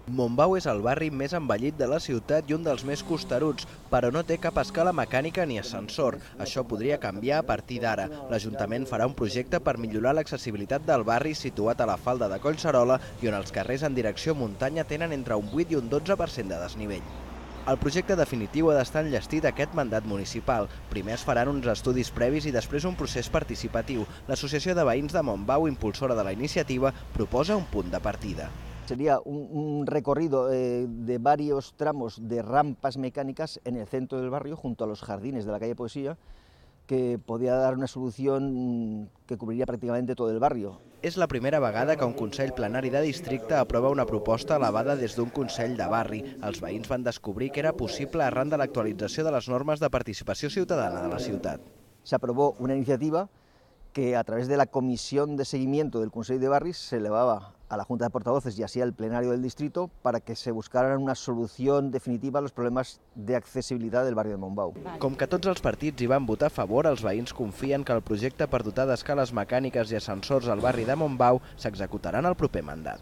Montbau és el barri més envellit de la ciutat i un dels més costeruts, però no té cap escala mecànica ni ascensor. Això podria canviar a partir d'ara. L'Ajuntament farà un projecte per millorar l'accessibilitat del barri situat a la falda de Collserola i on els carrers en direcció muntanya tenen entre un 8 i un 12% de desnivell. El projecte definitiu ha d'estar enllestit aquest mandat municipal. Primer es faran uns estudis previs i després un procés participatiu. L'Associació de Veïns de Montbau, impulsora de la iniciativa, proposa un punt de partida. Sería un recorrido de varios tramos de rampas mecánicas en el centro del barrio, junto a los jardines de la calle Poesía, que podía dar una solución que cubriría prácticamente todo el barrio. És la primera vegada que un Consell Plenari de Districte aprova una proposta elevada des d'un Consell de Barri. Els veïns van descobrir que era possible arran de l'actualització de les normes de participació ciutadana de la ciutat. Se aprobó una iniciativa que a través de la comisión de seguimiento del Consell de Barris se elevaba a la Junta de Portavoces y así al plenario del distrito para que se buscaran una solución definitiva a los problemas de accesibilidad del barrio de Montbau. Com que tots els partits hi van votar a favor, els veïns confien que el projecte per dotar d'escales mecàniques i ascensors al barri de Montbau s'executarà en el proper mandat.